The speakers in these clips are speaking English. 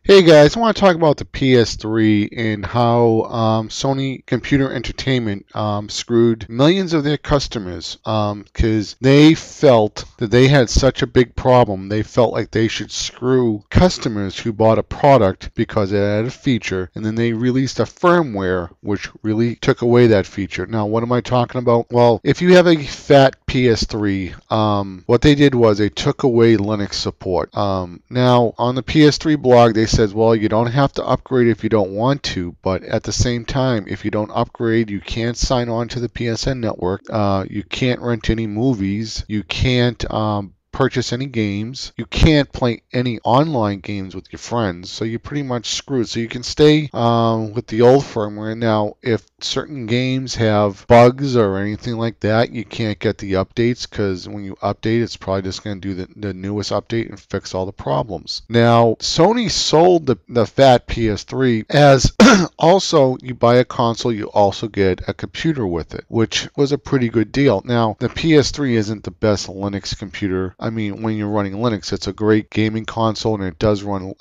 Hey guys, I want to talk about the PS3 and how Sony Computer Entertainment screwed millions of their customers because they felt that they had such a big problem. They felt like they should screw customers who bought a product because it had a feature, and then they released a firmware which really took away that feature. Now, what am I talking about? Well, if you have a fat PS3, what they did was they took away Linux support. Now, on the PS3 blog, they says, well, you don't have to upgrade if you don't want to, but at the same time, if you don't upgrade, you can't sign on to the PSN network. You can't rent any movies. You can't purchase any games. You can't play any online games with your friends, so you're pretty much screwed. So you can stay with the old firmware. Now, if certain games have bugs or anything like that, you can't get the updates because when you update, it's probably just going to do the newest update and fix all the problems. Now, Sony sold the fat PS3 as also you buy a console, you also get a computer with it, which was a pretty good deal. Now, the PS3 isn't the best Linux computer. I mean, when you're running Linux, it's a great gaming console, and it does run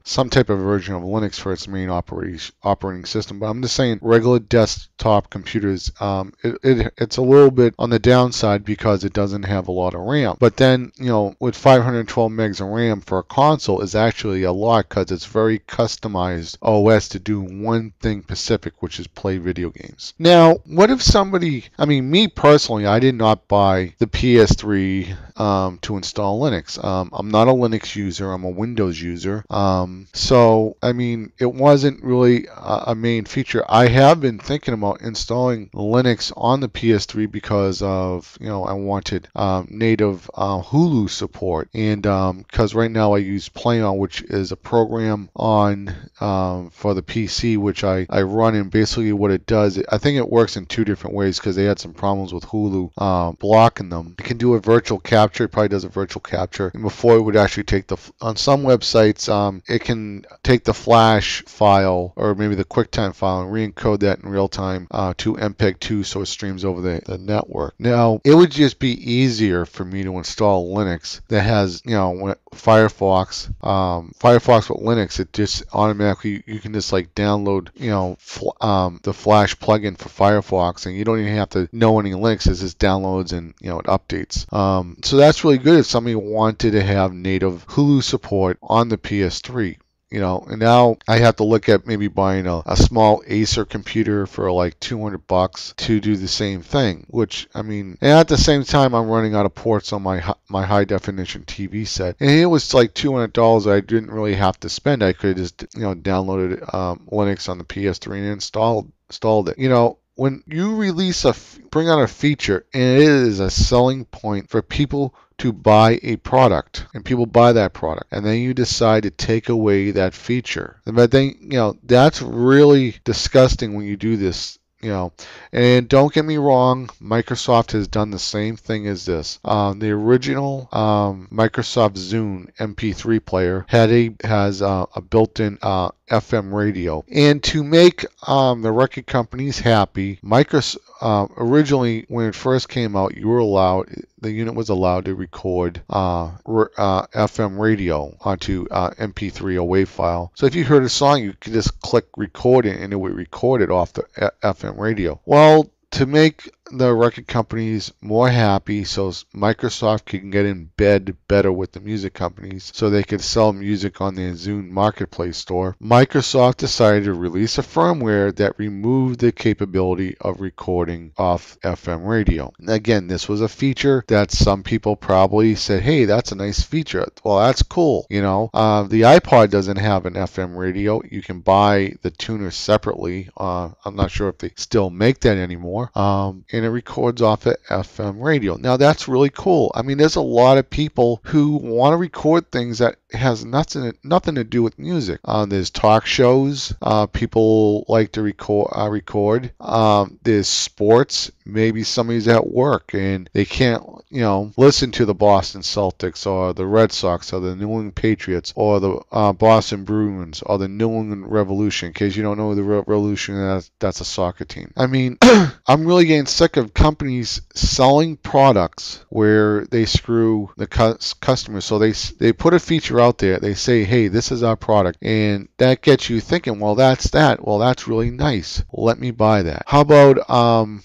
some type of version of Linux for its main operating system. But I'm just saying, regular desktop computers, it's a little bit on the downside because it doesn't have a lot of RAM. But then, with 512 megs of RAM for a console is actually a lot because it's very customized OS to do one thing specific, which is play video games. Now, what if somebody, me personally, I did not buy the PS3 to install Linux. I'm not a Linux user, I'm a Windows user. So, it wasn't really a main feature. I have been thinking about installing Linux on the PS3 because of, I wanted native Hulu support. And because right now I use PlayOn, which is a program on for the PC, which I run, and basically what it does, I think it works in two different ways because they had some problems with Hulu blocking them. It can do a virtual capture. It probably does a virtual capture. And before it would actually take on some websites, it can take the flash file or maybe the QuickTime file and re-encode that in real time to MPEG-2 so it streams over the network. Now, it would just be easier for me to install Linux that has, Firefox with Linux. It just automatically, you can just like download, the Flash plugin for Firefox, and you don't even have to know any Linux. It just downloads and, it updates. So that's really good if somebody wanted to have native Hulu support on the PS3. And now I have to look at maybe buying a small Acer computer for like $200 to do the same thing, which, and at the same time, I'm running out of ports on my high definition TV set. And it was like $200 I didn't really have to spend. I could have just, downloaded Linux on the PS3 and installed it. When you bring out a feature, and it is a selling point for people to buy a product, and people buy that product, and then you decide to take away that feature. But then, that's really disgusting when you do this. And don't get me wrong, Microsoft has done the same thing as this. The original Microsoft Zune MP3 player has a built-in FM radio. And to make the record companies happy, Microsoft originally, when it first came out, the unit was allowed to record FM radio onto MP3 or WAV file. So if you heard a song, you could just click record it and it would record it off the FM radio. Well, to make the record companies more happy so Microsoft can get in bed better with the music companies so they could sell music on their Zune marketplace store, Microsoft decided to release a firmware that removed the capability of recording off FM radio. Again, this was a feature that some people probably said, hey, that's a nice feature. Well, that's cool. The iPod doesn't have an FM radio. You can buy the tuner separately. I'm not sure if they still make that anymore. And it records off of FM radio. Now, that's really cool. There's a lot of people who want to record things that has nothing to do with music. There's talk shows. People like to record. There's sports. Maybe somebody's at work and they can't, listen to the Boston Celtics or the Red Sox or the New England Patriots or the Boston Bruins or the New England Revolution. In case you don't know the Revolution, that's a soccer team. I'm really getting sick of companies selling products where they screw the customers. So they put a feature out there, they say, hey, this is our product, and that gets you thinking, well, that's that. Well, that's really nice. Let me buy that. How about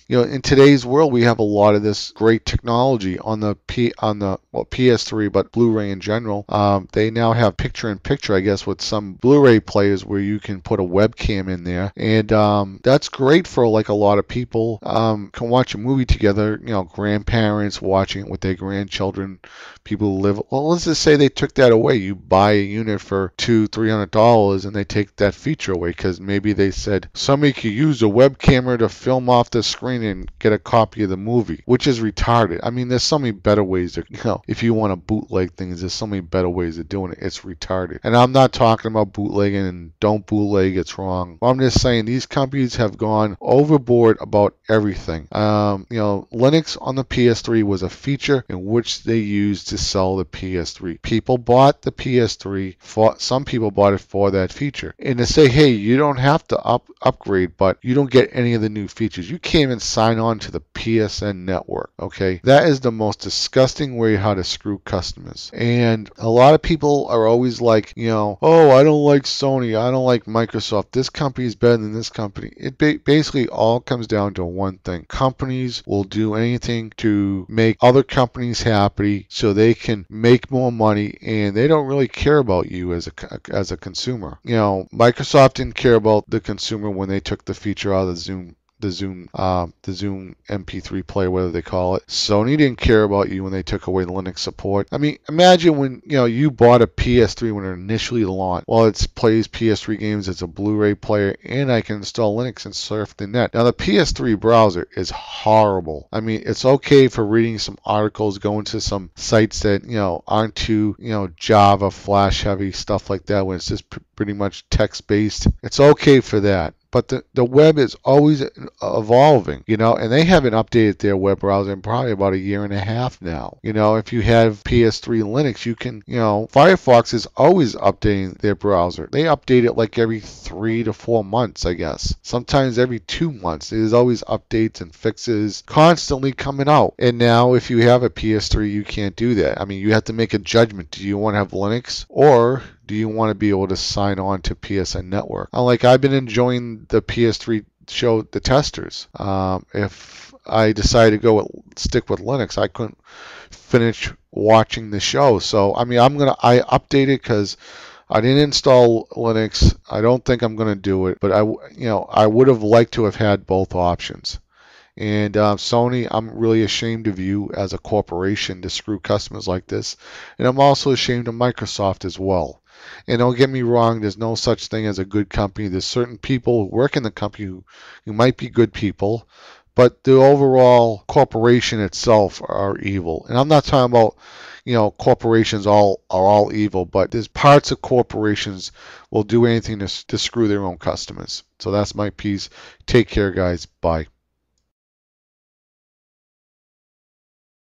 in today's world, we have a lot of this great technology on the PS3, but Blu-ray in general. They now have picture-in-picture, I guess, with some Blu-ray players where you can put a webcam in there, and that's great for like a lot of people. Can watch a movie together. Grandparents watching it with their grandchildren. People who live. Well, let's just say they took that away. You buy a unit for $200-300, and they take that feature away because maybe they said somebody could use a web camera to film off the screen and get a copy of the movie, which is retarded. I mean, there's so many better ways to, if you want to bootleg things, there's so many better ways of doing it. It's retarded. And I'm not talking about bootlegging and don't bootleg, it's wrong. I'm just saying these companies have gone overboard about everything. Linux on the PS3 was a feature in which they used to sell the PS3. People bought the PS3 some people bought it for that feature. And to say, hey, you don't have to upgrade, but you don't get any of the new features. You can't even sign on to the PSN network, okay? That is the most disgusting way how to screw customers. And a lot of people are always like, oh, I don't like Sony, I don't like Microsoft, this company is better than this company. It basically all comes down to one thing. Companies will do anything to make other companies happy so they can make more money, and they don't really care about you as a consumer. Microsoft didn't care about the consumer when they took the feature out of the Zoom MP3 player, whatever they call it. Sony didn't care about you when they took away Linux support. I mean, imagine when you bought a PS3 when it initially launched. Well, it plays PS3 games, it's a Blu-ray player, and I can install Linux and surf the net. Now, the PS3 browser is horrible. I mean, it's okay for reading some articles, going to some sites that aren't too Java, Flash heavy, stuff like that, when it's just pretty much text based. It's okay for that. But the web is always evolving, and they haven't updated their web browser in probably about a year and a half now. If you have PS3 Linux, you can, Firefox is always updating their browser. They update it like every 3 to 4 months, I guess. Sometimes every 2 months. There's always updates and fixes constantly coming out. And now if you have a PS3, you can't do that. I mean, you have to make a judgment. Do you want to have Linux, or do you want to be able to sign on to PSN Network? Like, I've been enjoying the PS3 show, The Testers. If I decided to stick with Linux, I couldn't finish watching the show. So, I mean, I update it because I didn't install Linux. I don't think I'm going to do it, but I would have liked to have had both options. And Sony, I'm really ashamed of you as a corporation to screw customers like this. And I'm also ashamed of Microsoft as well. And don't get me wrong, there's no such thing as a good company. There's certain people who work in the company who might be good people, but the overall corporation itself are evil. And I'm not talking about, corporations are all evil, but there's parts of corporations will do anything to screw their own customers. So that's my piece. Take care, guys. Bye.